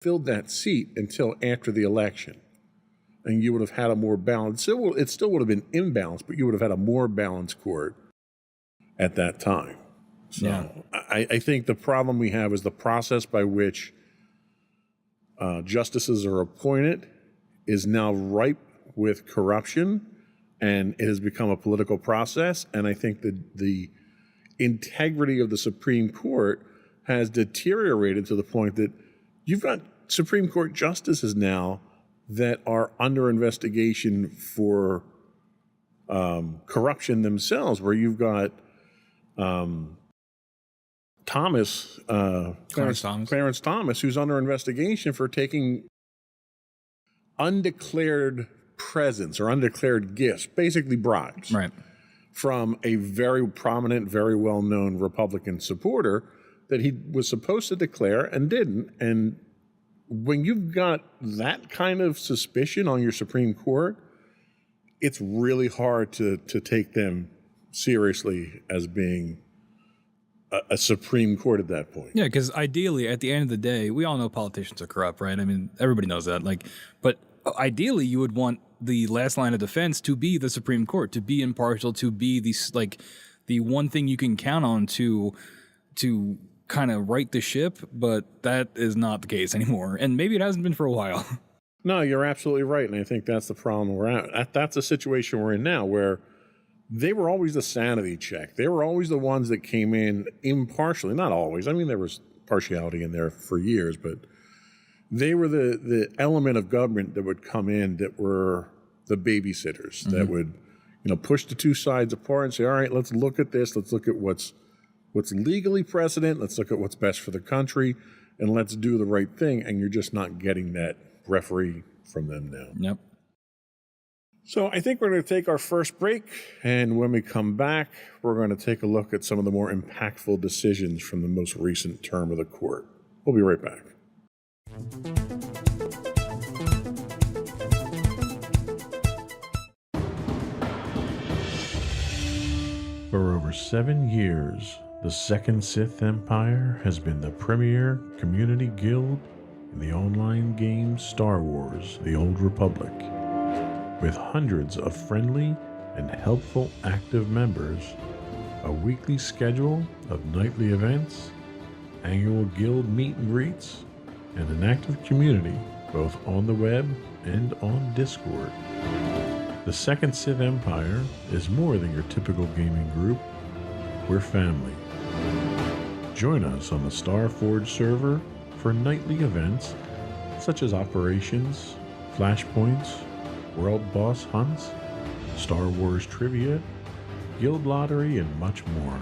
filled that seat until after the election. And you would have had a more balanced, it still would have been imbalanced, but you would have had a more balanced court at that time. So yeah. I think the problem we have is the process by which justices are appointed is now ripe with corruption, and it has become a political process. And I think that the integrity of the Supreme Court has deteriorated to the point that you've got Supreme Court justices now that are under investigation for corruption themselves, where you've got Clarence Thomas, who's under investigation for taking undeclared presents or undeclared gifts, basically bribes, right, from a very prominent, very well-known Republican supporter that he was supposed to declare and didn't. And when you've got that kind of suspicion on your Supreme Court, it's really hard to take them seriously as being a Supreme Court at that point. Yeah, because ideally, at the end of the day, we all know politicians are corrupt, right? I mean, everybody knows that. But ideally, you would want the last line of defense to be the Supreme Court, to be impartial, to be the one thing you can count on to kind of right the ship. But that is not the case anymore, and maybe it hasn't been for a while. No, you're absolutely right, and I think that's the problem we're at. That's the situation we're in now, where they were always the sanity check. They were always the ones that came in impartially. Not always. I mean, there was partiality in there for years, but they were the element of government that would come in that were the babysitters, that would, push the two sides apart and say, all right, let's look at this. Let's look at what's legally precedent. Let's look at what's best for the country, and let's do the right thing. And you're just not getting that referee from them now. Yep. So I think we're going to take our first break, and when we come back, we're going to take a look at some of the more impactful decisions from the most recent term of the court. We'll be right back. For over 7 years, the Second Sith Empire has been the premier community guild in the online game Star Wars: The Old Republic. With hundreds of friendly and helpful active members, a weekly schedule of nightly events, annual guild meet and greets, and an active community both on the web and on Discord. The Second Sith Empire is more than your typical gaming group. We're family. Join us on the Starforge server for nightly events such as operations, flashpoints, world boss hunts, Star Wars trivia, guild lottery, and much more.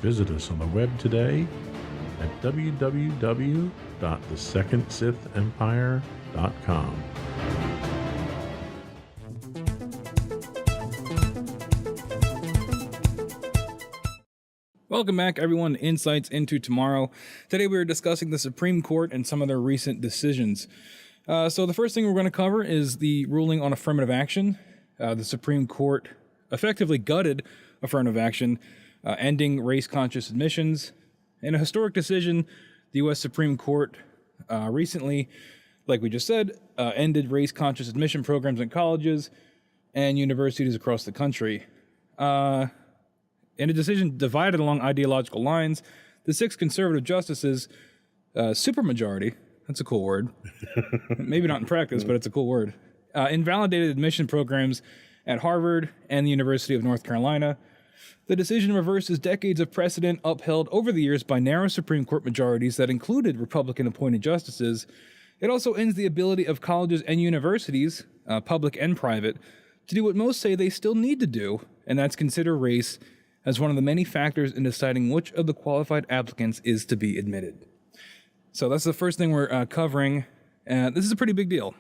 Visit us on the web today at www.thesecondsithempire.com. Welcome back, everyone, to Insights into Tomorrow. Today we are discussing the Supreme Court and some of their recent decisions. So the first thing we're going to cover is the ruling on affirmative action. The Supreme Court effectively gutted affirmative action, ending race-conscious admissions. In a historic decision, the U.S. Supreme Court recently, like we just said, ended race-conscious admission programs in colleges and universities across the country. In a decision divided along ideological lines, the 6 conservative justices, supermajority, that's a cool word. Maybe not in practice, but it's a cool word. Invalidated admission programs at Harvard and the University of North Carolina. The decision reverses decades of precedent upheld over the years by narrow Supreme Court majorities that included Republican-appointed justices. It also ends the ability of colleges and universities, public and private, to do what most say they still need to do, and that's consider race as one of the many factors in deciding which of the qualified applicants is to be admitted. So that's the first thing we're covering. This is a pretty big deal,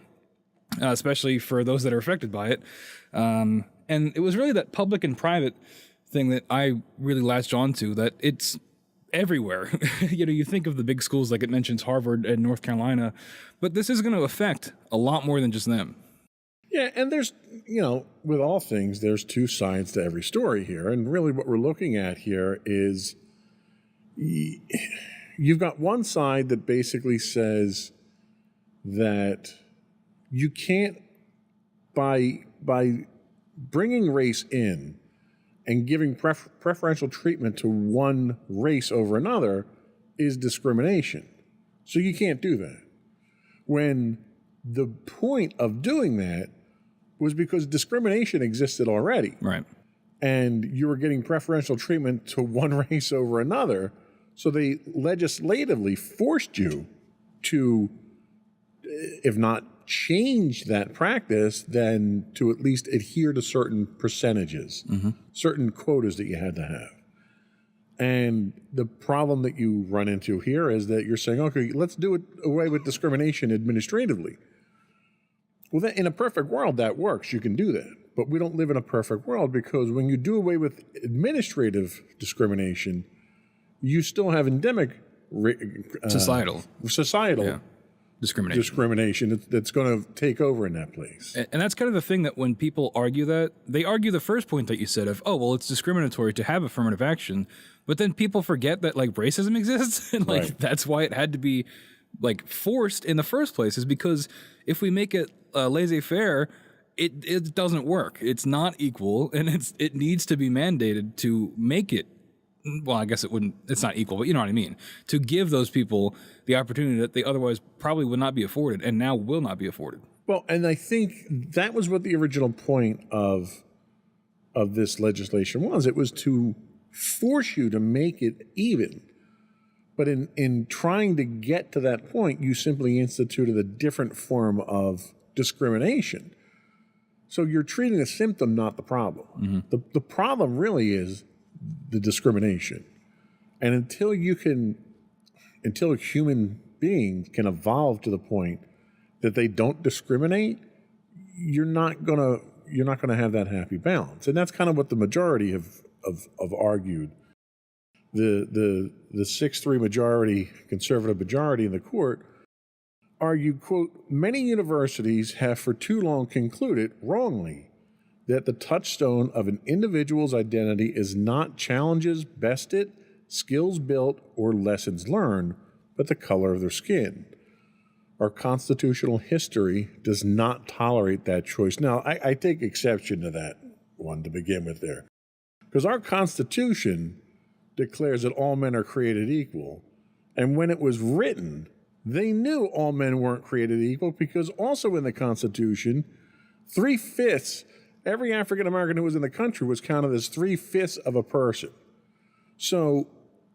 especially for those that are affected by it. And it was really that public and private thing that I really latched onto, that it's everywhere. You think of the big schools, like it mentions Harvard and North Carolina, but this is going to affect a lot more than just them. Yeah, and there's, with all things, there's 2 sides to every story here. And really what we're looking at here is, you've got one side that basically says that you can't, by bringing race in and giving preferential treatment to one race over another is discrimination. So you can't do that. When the point of doing that was because discrimination existed already. Right. And you were getting preferential treatment to one race over another. So they legislatively forced you to, if not change that practice, then to at least adhere to certain percentages, certain quotas that you had to have. And the problem that you run into here is that you're saying, okay, let's do it away with discrimination administratively. Well, then, in a perfect world, that works. You can do that. But we don't live in a perfect world, because when you do away with administrative discrimination, you still have endemic Societal yeah. discrimination that's going to take over in that place. And that's kind of the thing, that when people argue that, they argue the first point that you said of, oh, well, it's discriminatory to have affirmative action. But then people forget that, like, racism exists. And, like, Right. that's why it had to be, like, forced in the first place, is because if we make it laissez-faire, it doesn't work. It's not equal, and it needs to be mandated to make it. Well, I guess it's not equal, but you know what I mean. To give those people the opportunity that they otherwise probably would not be afforded, and now will not be afforded. Well, and I think that was what the original point of this legislation was. It was to force you to make it even. But in trying to get to that point, you simply instituted a different form of discrimination. So you're treating the symptom, not the problem. The problem really is the discrimination. And until human beings can evolve to the point that they don't discriminate, you're not gonna have that happy balance. And that's kind of what the majority have argued. The 6-3 majority, conservative majority in the court, argued, quote, many universities have for too long concluded, wrongly, that the touchstone of an individual's identity is not challenges bested, skills built, or lessons learned, but the color of their skin. Our constitutional history does not tolerate that choice. Now, I take exception to that one to begin with there, because our Constitution declares that all men are created equal. And when it was written, they knew all men weren't created equal, because also in the Constitution, 3/5, every African American who was in the country was counted as 3/5 of a person. So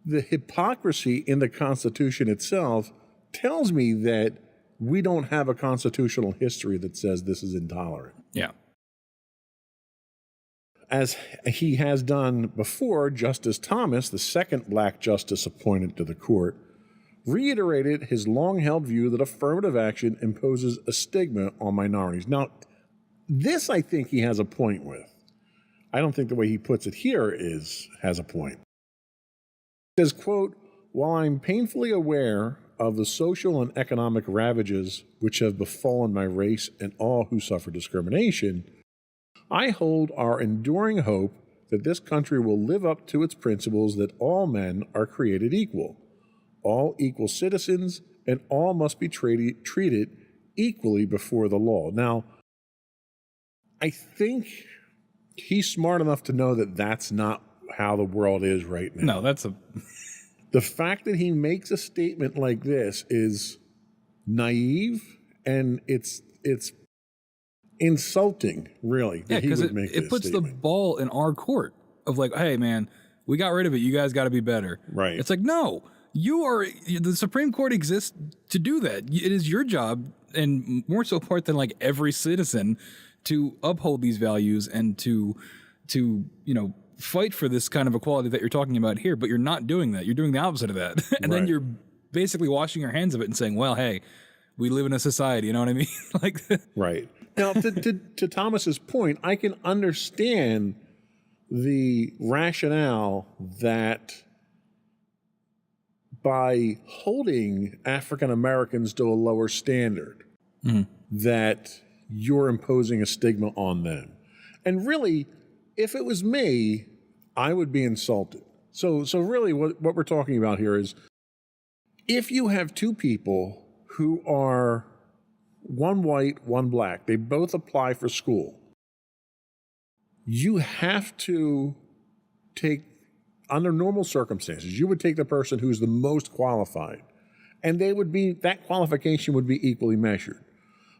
the hypocrisy in the Constitution itself tells me that we don't have a constitutional history that says this is intolerant. Yeah. As he has done before, Justice Thomas, the second black justice appointed to the court, reiterated his long-held view that affirmative action imposes a stigma on minorities. Now, this I think he has a point with. I don't think the way he puts it here has a point. He says, quote, while I'm painfully aware of the social and economic ravages which have befallen my race and all who suffer discrimination, I hold our enduring hope that this country will live up to its principles that all men are created equal, all equal citizens, and all must be treated equally before the law. Now, I think he's smart enough to know that that's not how the world is right now. No, that's The fact that he makes a statement like this is naive, and it's insulting, really, that he would make this it puts statement. the ball in our court of like, hey, man, we got rid of it. You guys got to be better. Right. It's like, no, the Supreme Court exists to do that. It is your job, and more so part than like every citizen, to uphold these values and to fight for this kind of equality that you're talking about here. But you're not doing that. You're doing the opposite of that. And then Right. you're basically washing your hands of it and saying, well, hey, we live in a society. You know what I mean? Like, Right. Now, to Thomas's point, I can understand the rationale that by holding African Americans to a lower standard, that you're imposing a stigma on them. And really, if it was me, I would be insulted. So really what we're talking about here is if you have two people who are one white, one black, they both apply for school, you have to take, under normal circumstances, you would take the person who's the most qualified, and that qualification would be equally measured.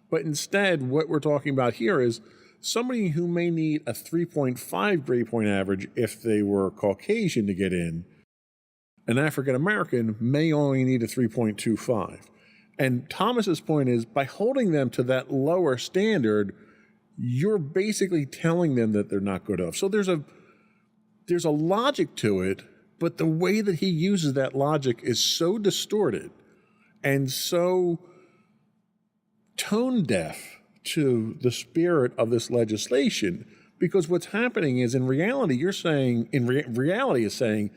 But instead, what we're talking about here is somebody who may need a 3.5 grade point average if they were Caucasian to get in, an African American may only need a 3.25. And Thomas's point is, by holding them to that lower standard, you're basically telling them that they're not good enough. So there's a logic to it, but the way that he uses that logic is so distorted and so tone deaf to the spirit of this legislation, because what's happening is, in reality, you're saying, reality is saying,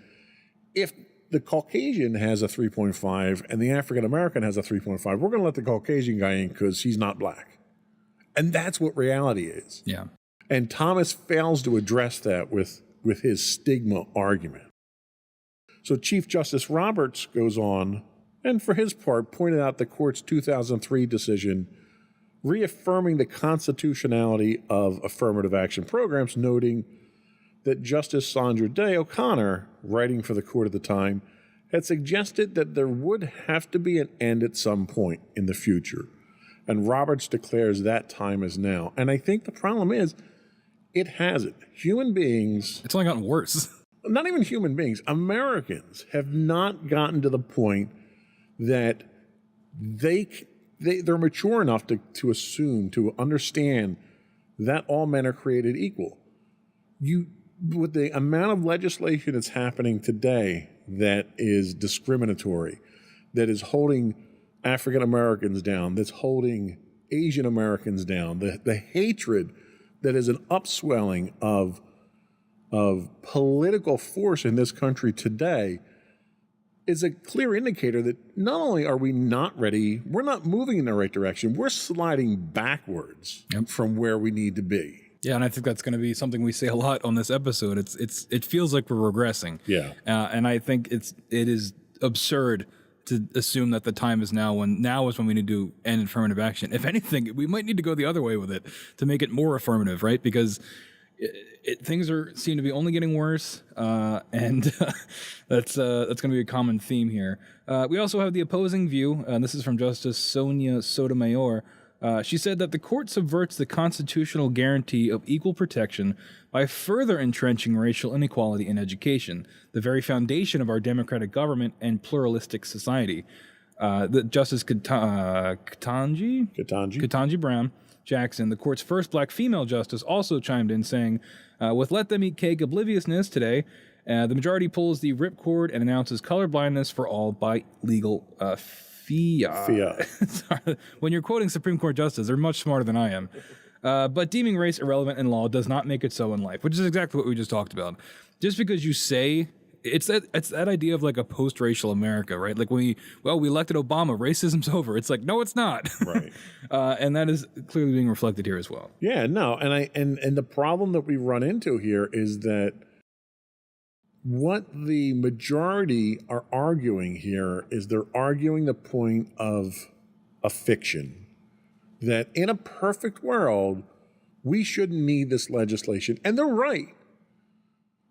if the Caucasian has a 3.5 and the African American has a 3.5, we're going to let the Caucasian guy in because he's not black. And that's what reality is. Yeah. And Thomas fails to address that with his stigma argument. So Chief Justice Roberts goes on, and for his part, pointed out the court's 2003 decision reaffirming the constitutionality of affirmative action programs, noting that Justice Sandra Day O'Connor, writing for the court at the time, had suggested that there would have to be an end at some point in the future. And Roberts declares that time is now. And I think the problem is, it hasn't. Human beings... It's only gotten worse. Not even human beings. Americans have not gotten to the point that they're mature enough to assume, to understand that all men are created equal. With the amount of legislation that's happening today that is discriminatory, that is holding African Americans down, that's holding Asian Americans down, the hatred that is an upswelling of political force in this country today is a clear indicator that not only are we not ready, we're not moving in the right direction, we're sliding backwards from where we need to be. Yeah, and I think that's going to be something we say a lot on this episode. It feels like we're regressing. Yeah, and I think it is absurd to assume that the time is now is when we need to end affirmative action. If anything, we might need to go the other way with it to make it more affirmative, right? Because things seem to be only getting worse, and that's going to be a common theme here. We also have the opposing view, and this is from Justice Sonia Sotomayor. She said that the court subverts the constitutional guarantee of equal protection by further entrenching racial inequality in education, the very foundation of our democratic government and pluralistic society. Justice Ketanji Brown Jackson, the court's first black female justice, also chimed in saying, with Let Them Eat Cake obliviousness today, the majority pulls the ripcord and announces colorblindness for all by legal fiat. Sorry. When you're quoting Supreme Court justices, they're much smarter than I am. But deeming race irrelevant in law does not make it so in life, which is exactly what we just talked about. Just because you say... It's that idea of like a post-racial America, right? Like we elected Obama, racism's over. It's like, no, it's not. Right. And that is clearly being reflected here as well. Yeah, no. And the problem that we run into here is that what the majority are arguing here is they're arguing the point of a fiction. That in a perfect world, we shouldn't need this legislation. And they're right.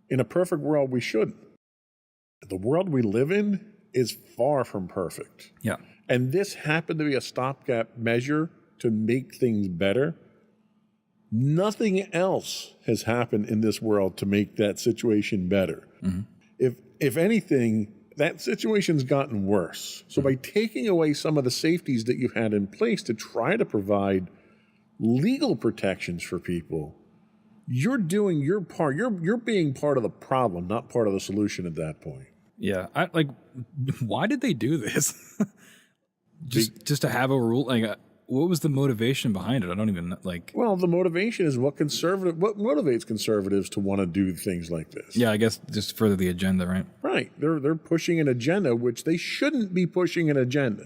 In a perfect world, we shouldn't. The world we live in is far from perfect. Yeah. And this happened to be a stopgap measure to make things better. Nothing else has happened in this world to make that situation better. Mm-hmm. If anything, that situation's gotten worse. So by taking away some of the safeties that you've had in place to try to provide legal protections for people, you're doing your part. You're being part of the problem, not part of the solution at that point. Yeah, why did they do this? just to have a rule? Like, what was the motivation behind it? I don't even like. Well, the motivation is what motivates conservatives to want to do things like this. Yeah, I guess just further the agenda, right? Right. They're pushing an agenda which they shouldn't be pushing an agenda.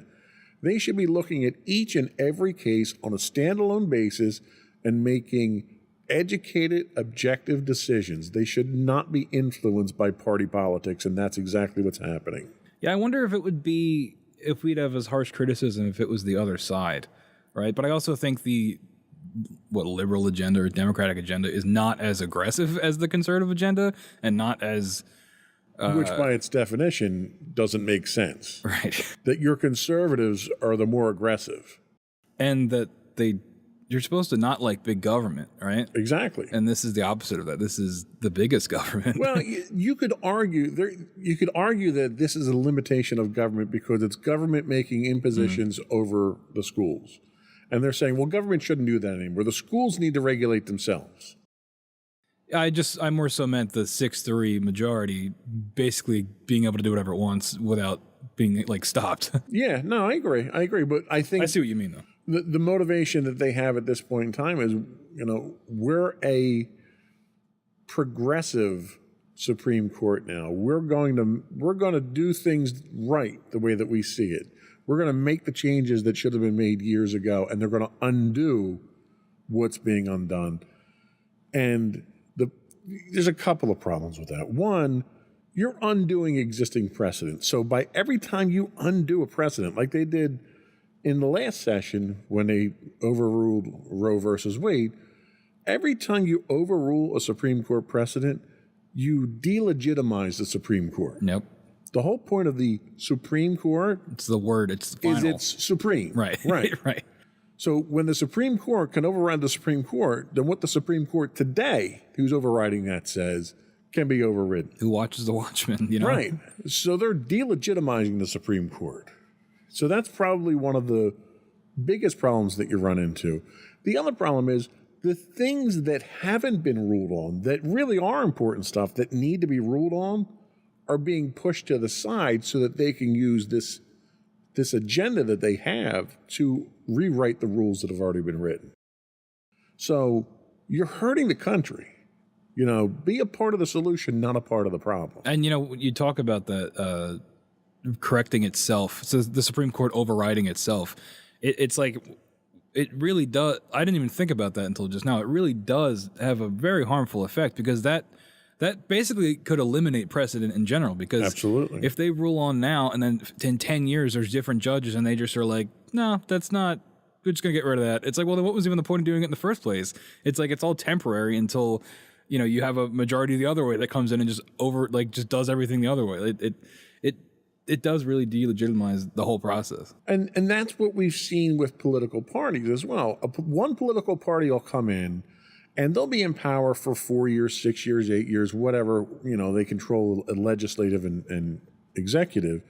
They should be looking at each and every case on a standalone basis and making educated, objective decisions. They should not be influenced by party politics, and that's exactly what's happening. Yeah, I wonder if it would be if we'd have as harsh criticism if it was the other side, right? But I also think the liberal agenda or Democratic agenda is not as aggressive as the conservative agenda, and not as which by its definition doesn't make sense. right, That your conservatives are the more aggressive. and that you're supposed to not like big government, right? Exactly. And this is the opposite of that. This is the biggest government. Well, you could argue that this is a limitation of government because it's government making impositions over the schools. And they're saying, well, government shouldn't do that anymore. The schools need to regulate themselves. I more so meant the 6-3 majority basically being able to do whatever it wants without being like stopped. Yeah, no, I agree. But I think I see what you mean, though. the motivation that they have at this point in time is, we're a progressive Supreme Court now. We're going to do things right the way that we see it. We're going to make the changes that should have been made years ago, and they're going to undo what's being undone. And there's a couple of problems with that. One, you're undoing existing precedent. So by every time you undo a precedent, like they did in the last session when they overruled Roe versus Wade, every time you overrule a Supreme Court precedent, you delegitimize the Supreme Court. Nope. The whole point of the Supreme Court It's the word. It's final. is it's supreme. Right. Right. right. So when the Supreme Court can override the Supreme Court, then what the Supreme Court today, who's overriding that, says can be overridden. Who watches the Watchmen? Right. So they're delegitimizing the Supreme Court. So that's probably one of the biggest problems that you run into. The other problem is the things that haven't been ruled on, that really are important stuff that need to be ruled on, are being pushed to the side so that they can use this agenda that they have to rewrite the rules that have already been written. So you're hurting the country. Be a part of the solution, not a part of the problem. And you talk about that correcting itself. So the Supreme Court overriding itself. It's like it really does. I didn't even think about that until just now. It really does have a very harmful effect because that basically could eliminate precedent in general. Because Absolutely. if they rule on now and then in 10 years there's different judges and they just are like, no, that's not. We're just gonna get rid of that. It's like, well, then what was even the point of doing it in the first place? It's like it's all temporary until you have a majority the other way that comes in and just does everything the other way. It does really delegitimize the whole process. And that's what we've seen with political parties as well. One political party will come in and they'll be in power for 4 years, 6 years, 8 years, whatever, they control a legislative and executive,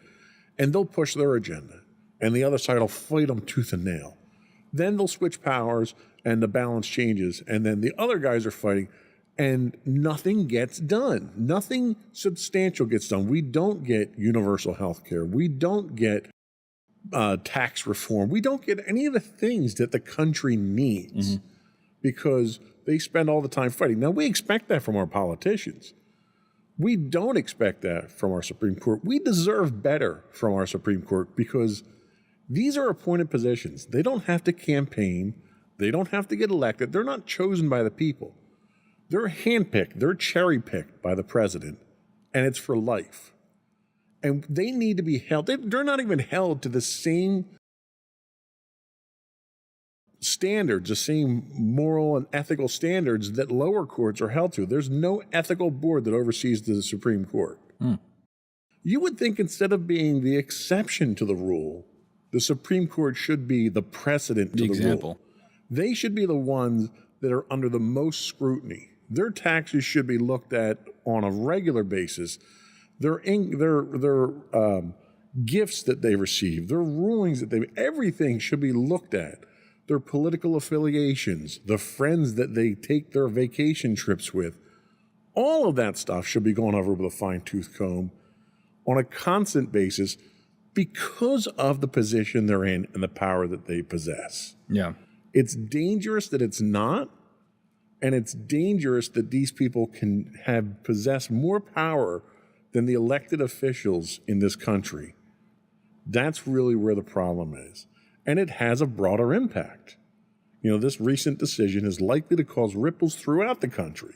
and they'll push their agenda. And the other side will fight them tooth and nail. Then they'll switch powers and the balance changes. And then the other guys are fighting. And nothing gets done. Nothing substantial gets done. We don't get universal health care. We don't get tax reform. We don't get any of the things that the country needs because they spend all the time fighting. Now, we expect that from our politicians. We don't expect that from our Supreme Court. We deserve better from our Supreme Court because these are appointed positions. They don't have to campaign. They don't have to get elected. They're not chosen by the people. They're handpicked, they're cherry-picked by the president, and it's for life. And they need to be held. They're not even held to the same standards, the same moral and ethical standards that lower courts are held to. There's no ethical board that oversees the Supreme Court. You would think instead of being the exception to the rule, the Supreme Court should be the precedent to the rule. They should be the ones that are under the most scrutiny. Their taxes should be looked at on a regular basis. Their gifts that they receive, their rulings everything should be looked at. Their political affiliations, the friends that they take their vacation trips with, all of that stuff should be gone over with a fine-tooth comb on a constant basis because of the position they're in and the power that they possess. Yeah. It's dangerous that it's not. And it's dangerous that these people can possess more power than the elected officials in this country. That's really where the problem is. And it has a broader impact. This recent decision is likely to cause ripples throughout the country.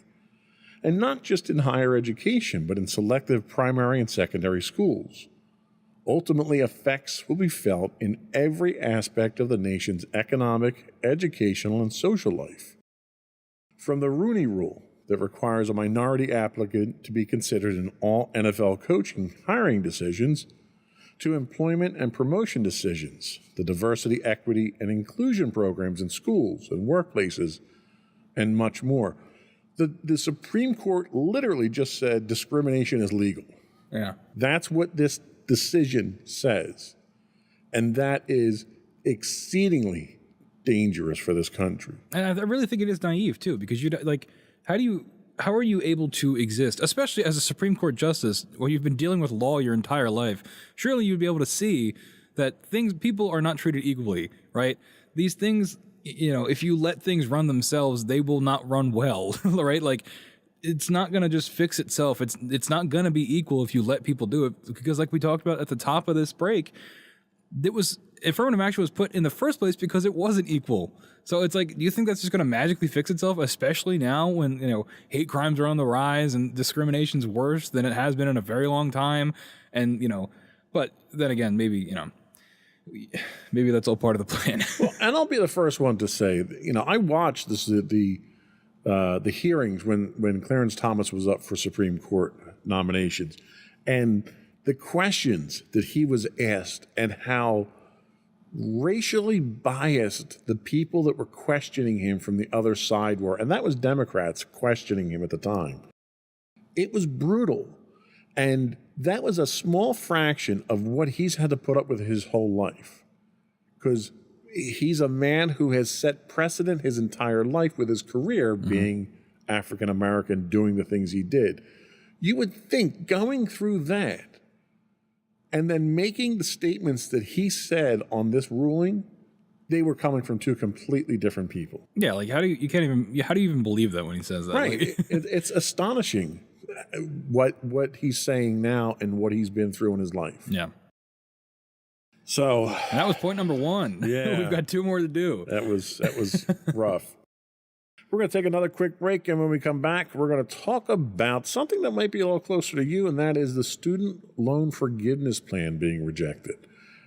And not just in higher education, but in selective primary and secondary schools. Ultimately, effects will be felt in every aspect of the nation's economic, educational, and social life. From the Rooney Rule that requires a minority applicant to be considered in all NFL coaching hiring decisions, to employment and promotion decisions, the diversity, equity, and inclusion programs in schools and workplaces, and much more. The Supreme Court literally just said discrimination is legal. Yeah. That's what this decision says. And that is exceedingly dangerous for this country. And I really think it is naive too, because how are you able to exist, especially as a Supreme Court justice, where you've been dealing with law your entire life? Surely you'd be able to see that people are not treated equally, right? These things, if you let things run themselves, they will not run well, right? Like, it's not going to just fix itself. It's not going to be equal if you let people do it, because like we talked about at the top of this break, affirmative action was put in the first place because it wasn't equal. So it's like, do you think that's just going to magically fix itself, especially now when, hate crimes are on the rise and discrimination's worse than it has been in a very long time? And, but then again, maybe that's all part of the plan. Well, and I'll be the first one to say, I watched the hearings when Clarence Thomas was up for Supreme Court nominations, and the questions that he was asked and how racially biased the people that were questioning him from the other side were, and that was Democrats questioning him at the time. It was brutal, and that was a small fraction of what he's had to put up with his whole life, because he's a man who has set precedent his entire life with his career being African American, doing the things he did. You would think going through that and then making the statements that he said on this ruling, they were coming from two completely different people. Yeah, like how do you even believe that when he says that? Right. Like, It's astonishing what he's saying now and what he's been through in his life. Yeah. So and that was point number 1. Yeah. We've got 2 more to do. That was rough. We're going to take another quick break, and when we come back, we're going to talk about something that might be a little closer to you, and that is the student loan forgiveness plan being rejected.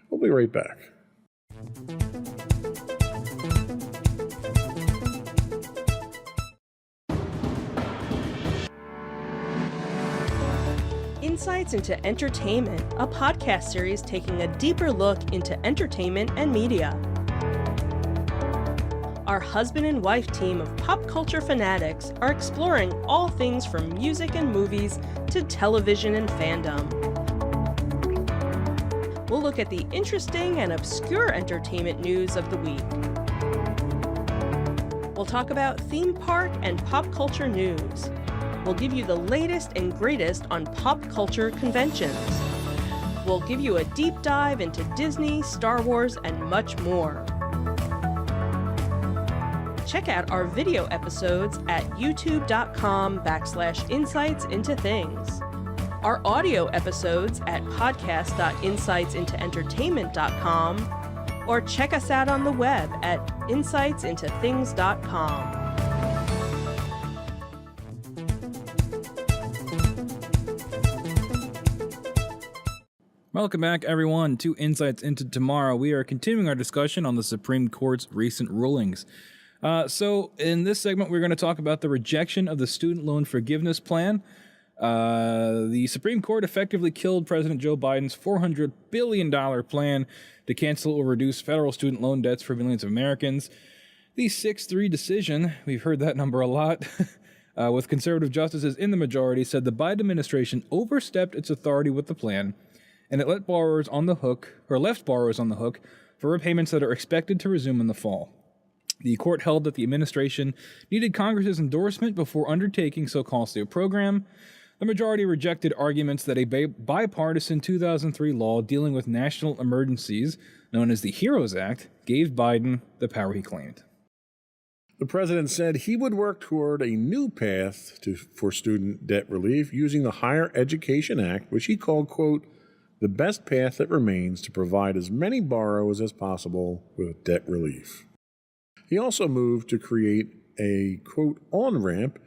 We'll be right back. Insights into Entertainment, a podcast series taking a deeper look into entertainment and media. Our husband and wife team of pop culture fanatics are exploring all things from music and movies to television and fandom. We'll look at the interesting and obscure entertainment news of the week. We'll talk about theme park and pop culture news. We'll give you the latest and greatest on pop culture conventions. We'll give you a deep dive into Disney, Star Wars, and much more. Check out our video episodes at youtube.com/insightsintothings. Our audio episodes at podcast.insightsintoentertainment.com, or check us out on the web at insightsintothings.com. Welcome back, everyone, to Insights into Tomorrow. We are continuing our discussion on the Supreme Court's recent rulings. So in this segment, we're going to talk about the rejection of the student loan forgiveness plan. The Supreme Court effectively killed President Joe Biden's $400 billion plan to cancel or reduce federal student loan debts for millions of Americans. The 6-3 decision, we've heard that number a lot, with conservative justices in the majority, said the Biden administration overstepped its authority with the plan, and it left borrowers on the hook for repayments that are expected to resume in the fall. The court held that the administration needed Congress's endorsement before undertaking so costly a program. The majority rejected arguments that a bipartisan 2003 law dealing with national emergencies, known as the HEROES Act, gave Biden the power he claimed. The president said he would work toward a new path for student debt relief using the Higher Education Act, which he called, quote, the best path that remains to provide as many borrowers as possible with debt relief. He also moved to create a, quote, on-ramp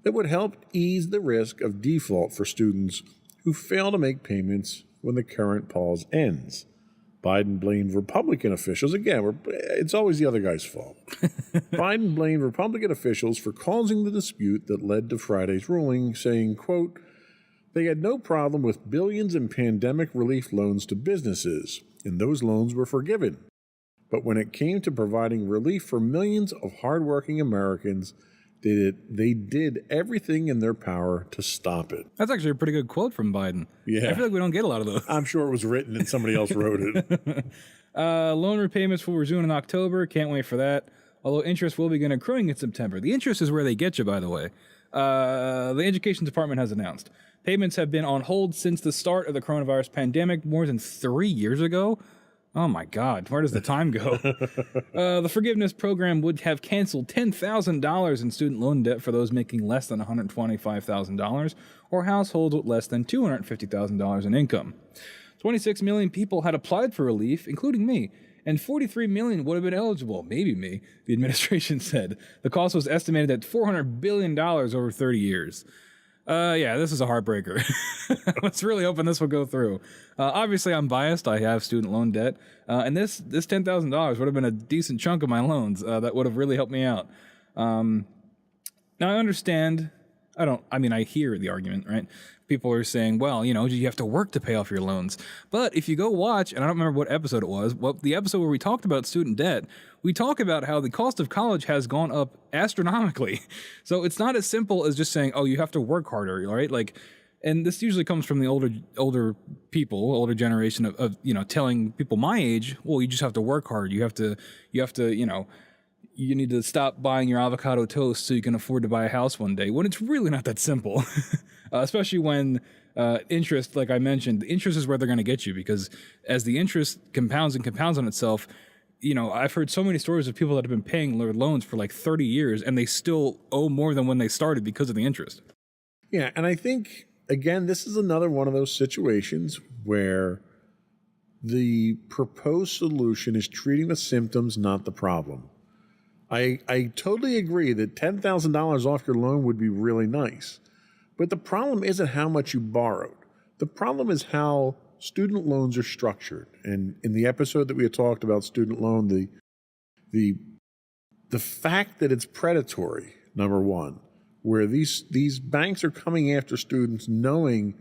that would help ease the risk of default for students who fail to make payments when the current pause ends. Biden blamed Republican officials. Again, it's always the other guy's fault. Biden blamed Republican officials for causing the dispute that led to Friday's ruling, saying, quote, they had no problem with billions in pandemic relief loans to businesses, and those loans were forgiven. But when it came to providing relief for millions of hardworking Americans, they did everything in their power to stop it. That's actually a pretty good quote from Biden. Yeah. I feel like we don't get a lot of those. I'm sure it was written and somebody else wrote it. Loan repayments will resume in October. Can't wait for that. Although interest will begin accruing in September. The interest is where they get you, by the way. The Education Department has announced payments have been on hold since the start of the coronavirus pandemic more than 3 years ago. Oh my God, where does the time go? The forgiveness program would have canceled $10,000 in student loan debt for those making less than $125,000 or households with less than $250,000 in income. 26 million people had applied for relief, including me, and 43 million would have been eligible, maybe me, the administration said. The cost was estimated at $400 billion over 30 years. Yeah, this is a heartbreaker. Let's really hoping this will go through. Obviously, I'm biased. I have student loan debt. And this $10,000 would have been a decent chunk of my loans that would have really helped me out. Now, I understand. I hear the argument, right? People are saying, well, you have to work to pay off your loans. But if you go watch, and I don't remember what episode it was, the episode where we talked about student debt, we talk about how the cost of college has gone up astronomically. So it's not as simple as just saying, oh, you have to work harder, right? And this usually comes from the older people, older generation of telling people my age, well, you just have to work hard. You have to, you need to stop buying your avocado toast so you can afford to buy a house one day, when it's really not that simple. Especially when interest, like I mentioned, the interest is where they're going to get you, because as the interest compounds and compounds on itself, I've heard so many stories of people that have been paying their loans for like 30 years and they still owe more than when they started because of the interest. Yeah, and I think, again, this is another one of those situations where the proposed solution is treating the symptoms, not the problem. I totally agree that $10,000 off your loan would be really nice. But the problem isn't how much you borrowed. The problem is how student loans are structured. And in the episode that we had talked about student loan, the fact that it's predatory, number one, where these banks are coming after students knowing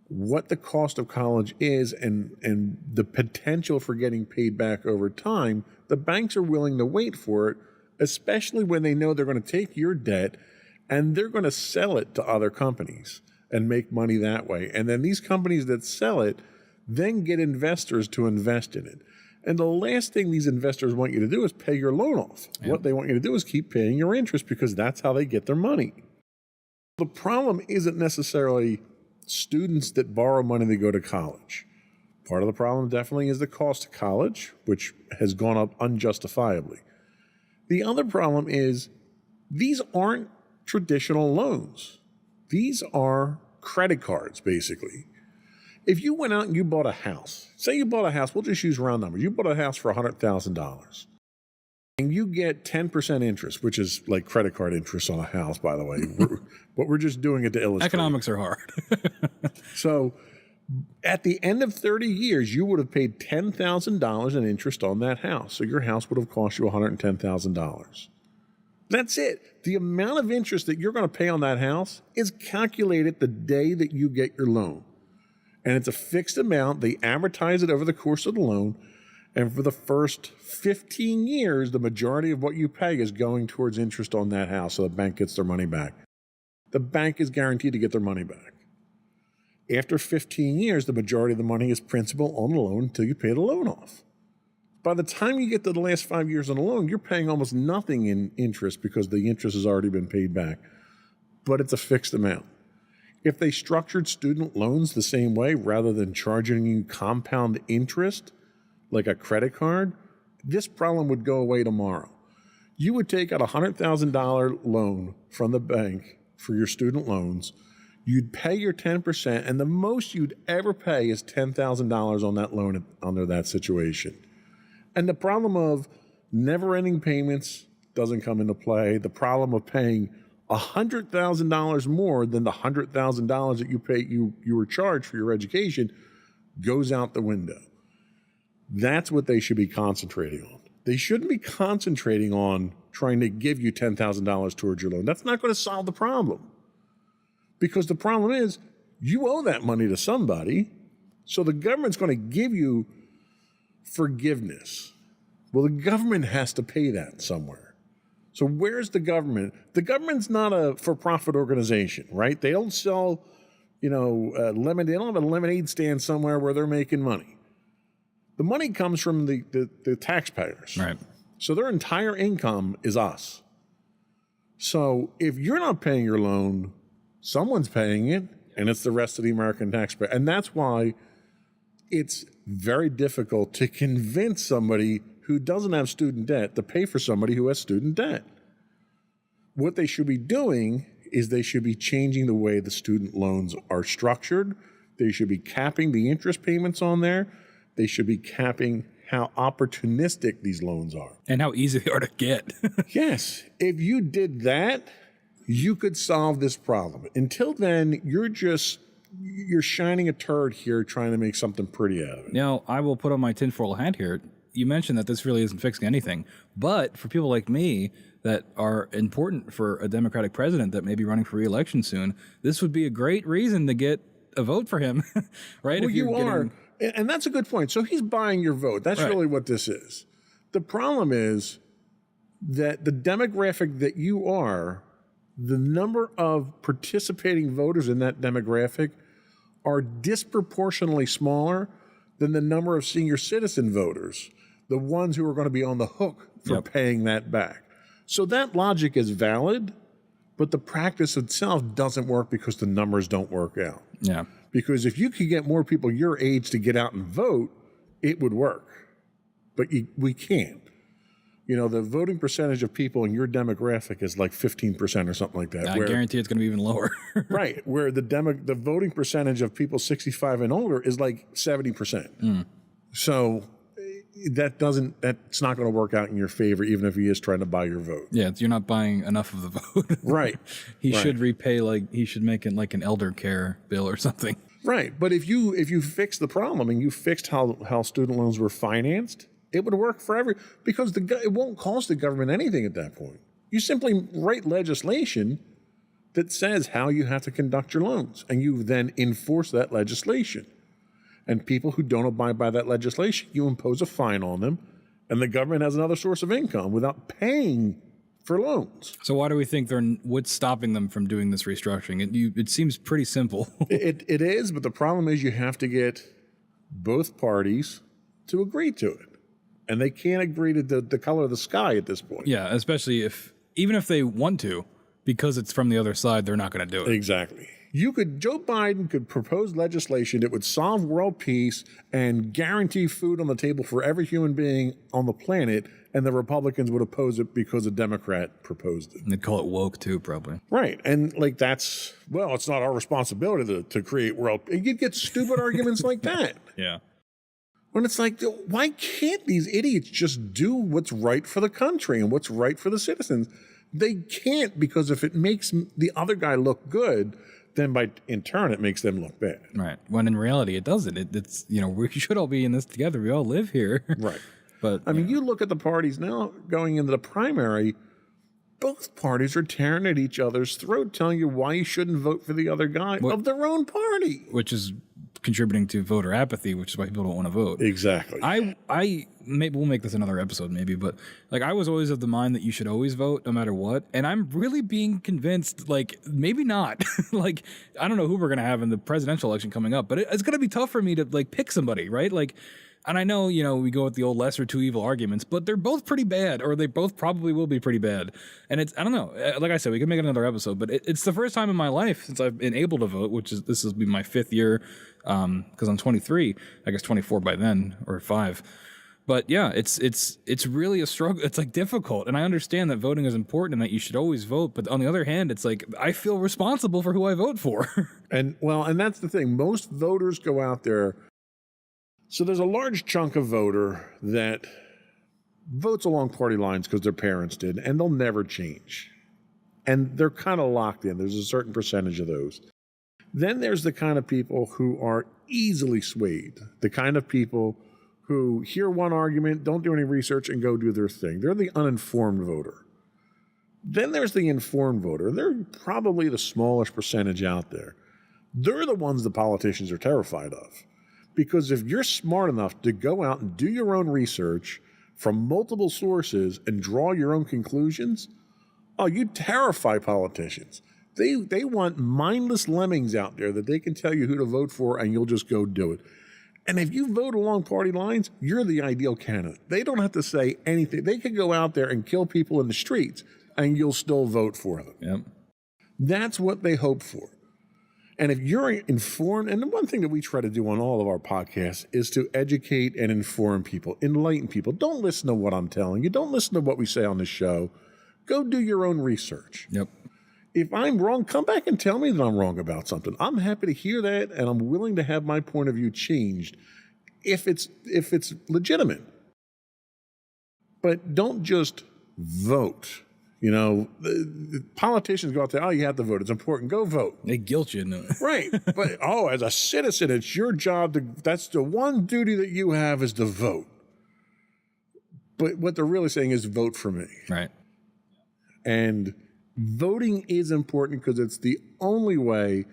what the cost of college is and the potential for getting paid back over time, the banks are willing to wait for it, especially when they know they're going to take your debt and they're going to sell it to other companies and make money that way. And then these companies that sell it then get investors to invest in it. And the last thing these investors want you to do is pay your loan off. Yep. What they want you to do is keep paying your interest, because that's how they get their money. The problem isn't necessarily students that borrow money to go to college. Part of the problem definitely is the cost of college, which has gone up unjustifiably. The other problem is these aren't traditional loans. These are credit cards, basically. If you went out and you bought a house, say you bought a house, we'll just use round numbers. You bought a house for $100,000 and you get 10% interest, which is like credit card interest on a house, by the way. But we're just doing it to illustrate. Economics are hard. So at the end of 30 years, you would have paid $10,000 in interest on that house. So your house would have cost you $110,000. That's it. The amount of interest that you're going to pay on that house is calculated the day that you get your loan. And it's a fixed amount. They amortize it over the course of the loan. And for the first 15 years, the majority of what you pay is going towards interest on that house, so the bank gets their money back. The bank is guaranteed to get their money back. After 15 years, the majority of the money is principal on the loan until you pay the loan off. By the time you get to the last 5 years on the loan, you're paying almost nothing in interest because the interest has already been paid back. But it's a fixed amount. If they structured student loans the same way, rather than charging you compound interest like a credit card, this problem would go away tomorrow. You would take out a $100,000 loan from the bank for your student loans. You'd pay your 10%, and the most you'd ever pay is $10,000 on that loan under that situation. And the problem of never-ending payments doesn't come into play. The problem of paying $100,000 more than the $100,000 that you were charged for your education goes out the window. That's what they should be concentrating on. They shouldn't be concentrating on trying to give you $10,000 towards your loan. That's not going to solve the problem. Because the problem is you owe that money to somebody, so the government's going to give you forgiveness. Well, the government has to pay that somewhere. So where's the government? The government's not a for-profit organization, right? They don't sell, lemonade. They don't have a lemonade stand somewhere where they're making money. The money comes from the taxpayers. Right. So their entire income is us. So if you're not paying your loan, someone's paying it, and it's the rest of the American taxpayer. And that's why it's very difficult to convince somebody who doesn't have student debt to pay for somebody who has student debt. What they should be doing is they should be changing the way the student loans are structured. They should be capping the interest payments on there. They should be capping how opportunistic these loans are. And how easy they are to get. Yes. If you did that, you could solve this problem. Until then, you're shining a turd here trying to make something pretty out of it. Now, I will put on my tinfoil hat here. You mentioned that this really isn't fixing anything. But for people like me that are important for a Democratic president that may be running for re-election soon, this would be a great reason to get a vote for him, right? Well, you are. And that's a good point. So he's buying your vote. That's really what this is. The problem is that the demographic that you are, the number of participating voters in that demographic are disproportionately smaller than the number of senior citizen voters, the ones who are going to be on the hook for paying that back. So that logic is valid, but the practice itself doesn't work because the numbers don't work out. Yeah. Because if you could get more people your age to get out and vote, it would work. But we can't. The voting percentage of people in your demographic is like 15% or something like that. I guarantee it's going to be even lower. Right. Where the voting percentage of people 65 and older is like 70%. So that's not going to work out in your favor, even if he is trying to buy your vote. Yeah, you're not buying enough of the vote. Right. He should repay, he should make it like an elder care bill or something. Right. But if you fix the problem and you fixed how student loans were financed, it would work for because it won't cost the government anything at that point. You simply write legislation that says how you have to conduct your loans, and you then enforce that legislation. And people who don't abide by that legislation, you impose a fine on them, and the government has another source of income without paying for loans. So why do we think what's stopping them from doing this restructuring? It seems pretty simple. It is, but the problem is you have to get both parties to agree to it. And they can't agree to the color of the sky at this point. Yeah, especially even if they want to, because it's from the other side, they're not going to do it. Exactly. Joe Biden could propose legislation that would solve world peace and guarantee food on the table for every human being on the planet, and the Republicans would oppose it because a Democrat proposed it. And they'd call it woke too, probably. Right. And it's not our responsibility to create world peace. You'd get stupid arguments like that. Yeah. When it's like, why can't these idiots just do what's right for the country and what's right for the citizens? They can't, because if it makes the other guy look good, then in turn it makes them look bad. Right. When in reality it doesn't. It's we should all be in this together. We all live here. Right. But I mean, you look at the parties now going into the primary, both parties are tearing at each other's throat, telling you why you shouldn't vote for the other guy of their own party. Which is contributing to voter apathy, which is why people don't want to vote. Exactly. We'll make this another episode maybe, but I was always of the mind that you should always vote no matter what, and I'm really being convinced maybe not. I don't know who we're gonna have in the presidential election coming up, but it's gonna be tough for me to pick somebody, right? And I know, we go with the old lesser two evil arguments, but they're both pretty bad, or they both probably will be pretty bad. And I don't know, like I said, we can make another episode, but it's the first time in my life since I've been able to vote, this will be my 5th year, because I'm 23, I guess 24 by then, or 5. But yeah, it's really a struggle. It's difficult. And I understand that voting is important and that you should always vote. But on the other hand, it's I feel responsible for who I vote for. And that's the thing. Most voters go out there. So there's a large chunk of voter that votes along party lines because their parents did, and they'll never change. And they're kind of locked in. There's a certain percentage of those. Then there's the kind of people who are easily swayed, the kind of people who hear one argument, don't do any research, and go do their thing. They're the uninformed voter. Then there's the informed voter. They're probably the smallest percentage out there. They're the ones the politicians are terrified of. Because if you're smart enough to go out and do your own research from multiple sources and draw your own conclusions, oh, you terrify politicians. They want mindless lemmings out there that they can tell you who to vote for and you'll just go do it. And if you vote along party lines, you're the ideal candidate. They don't have to say anything. They could go out there and kill people in the streets and you'll still vote for them. Yep. That's what they hope for. And if you're informed, and the one thing that we try to do on all of our podcasts is to educate and inform people, enlighten people. Don't listen to what I'm telling you. Don't listen to what we say on the show. Go do your own research. Yep. If I'm wrong, come back and tell me that I'm wrong about something. I'm happy to hear that, and I'm willing to have my point of view changed if it's legitimate. But don't just vote. You know, the politicians go out there, oh, you have to vote. It's important. Go vote. They guilt you into it. Right. But, as a citizen, it's your job that's the one duty that you have is to vote. But what they're really saying is vote for me. Right. And voting is important because it's the only way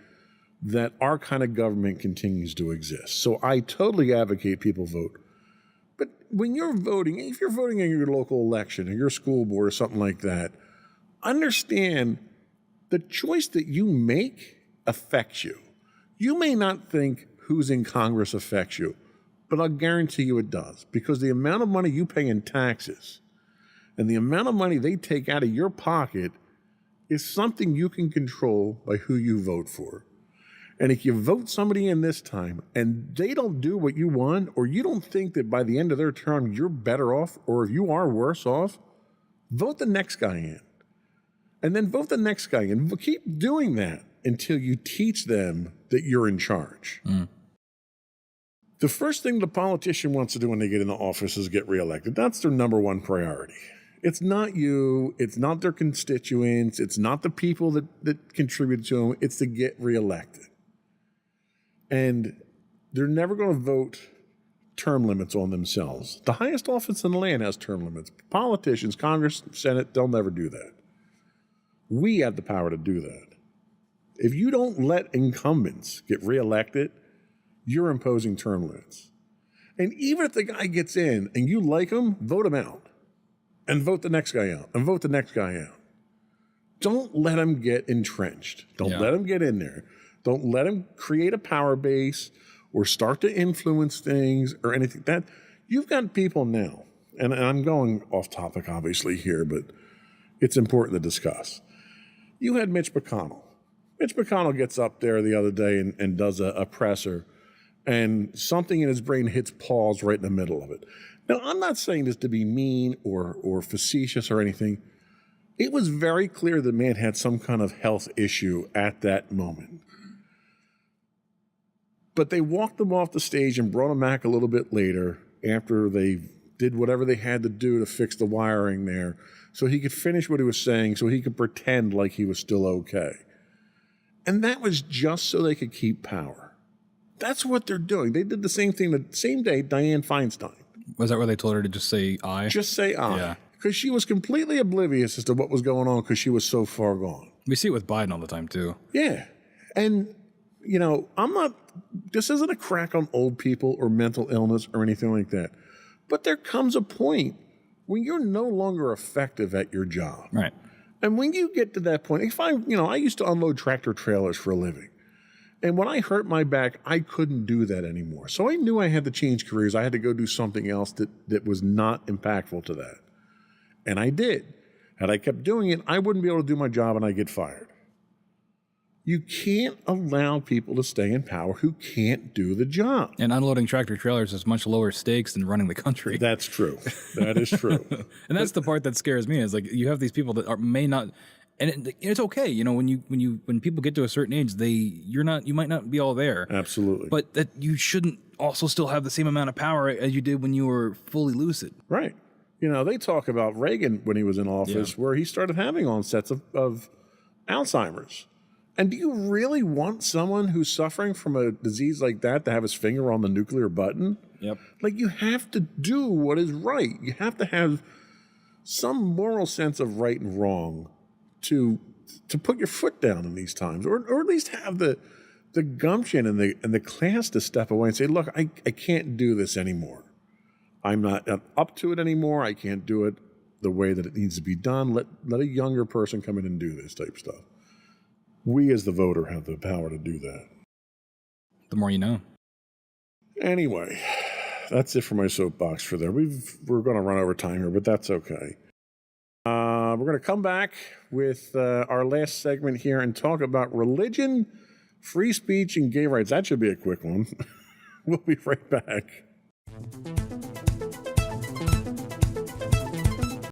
that our kind of government continues to exist. So I totally advocate people vote. But when you're voting, if you're voting in your local election or your school board or something like that, understand the choice that you make affects you. You may not think who's in Congress affects you, but I'll guarantee you it does, because the amount of money you pay in taxes and the amount of money they take out of your pocket is something you can control by who you vote for. And if you vote somebody in this time and they don't do what you want, or you don't think that by the end of their term you're better off, or if you are worse off, vote the next guy in. And then vote the next guy in. Keep doing that until you teach them that you're in charge. The first thing the politician wants to do when they get into office is get reelected. That's their number one priority. It's not you. It's not their constituents. It's not the people that contribute to them. It's to get reelected. And they're never going to vote term limits on themselves. The highest office in the land has term limits. Politicians, Congress, Senate, they'll never do that. We have the power to do that. If you don't let incumbents get reelected, you're imposing term limits. And even if the guy gets in and you like him, vote him out. And vote the next guy out. And vote the next guy out. Don't let him get entrenched. Don't let him get in there. Don't let him create a power base or start to influence things or anything. That you've got people now, and I'm going off topic obviously here, but it's important to discuss. You had Mitch McConnell. Mitch McConnell gets up there the other day and does a presser, and something in his brain hits pause right in the middle of it. Now, I'm not saying this to be mean or facetious or anything. It was very clear the man had some kind of health issue at that moment. But they walked him off the stage and brought him back a little bit later after they did whatever they had to do to fix the wiring there so he could finish what he was saying, so he could pretend like he was still okay. And that was just so they could keep power. That's what they're doing. They did the same thing the same day Dianne Feinstein. Was that where they told her to just say aye? Just say aye. Yeah. Because she was completely oblivious as to what was going on because she was so far gone. We see it with Biden all the time, too. Yeah. And, this isn't a crack on old people or mental illness or anything like that. But there comes a point when you're no longer effective at your job. Right. And when you get to that point, I used to unload tractor trailers for a living. And when I hurt my back, I couldn't do that anymore. So I knew I had to change careers. I had to go do something else that was not impactful to that. And I did. Had I kept doing it, I wouldn't be able to do my job and I'd get fired. You can't allow people to stay in power who can't do the job. And unloading tractor trailers is much lower stakes than running the country. That's true. That is true. And that's the part that scares me is like you have these people that may not, and it's okay. When people get to a certain age, you might not be all there. Absolutely. But that you shouldn't also still have the same amount of power as you did when you were fully lucid. Right. They talk about Reagan when he was in office, where he started having onsets of Alzheimer's. And do you really want someone who's suffering from a disease like that to have his finger on the nuclear button? Yep. Like, you have to do what is right. You have to have some moral sense of right and wrong to put your foot down in these times, or at least have the gumption and the class to step away and say, look, I can't do this anymore. I'm not up to it anymore. I can't do it the way that it needs to be done. Let a younger person come in and do this type of stuff. We as the voter have the power to do that. The more you know. Anyway, that's it for my soapbox for there. We're going to run over time here, but that's okay. We're going to come back with our last segment here and talk about religion, free speech, and gay rights. That should be a quick one. We'll be right back.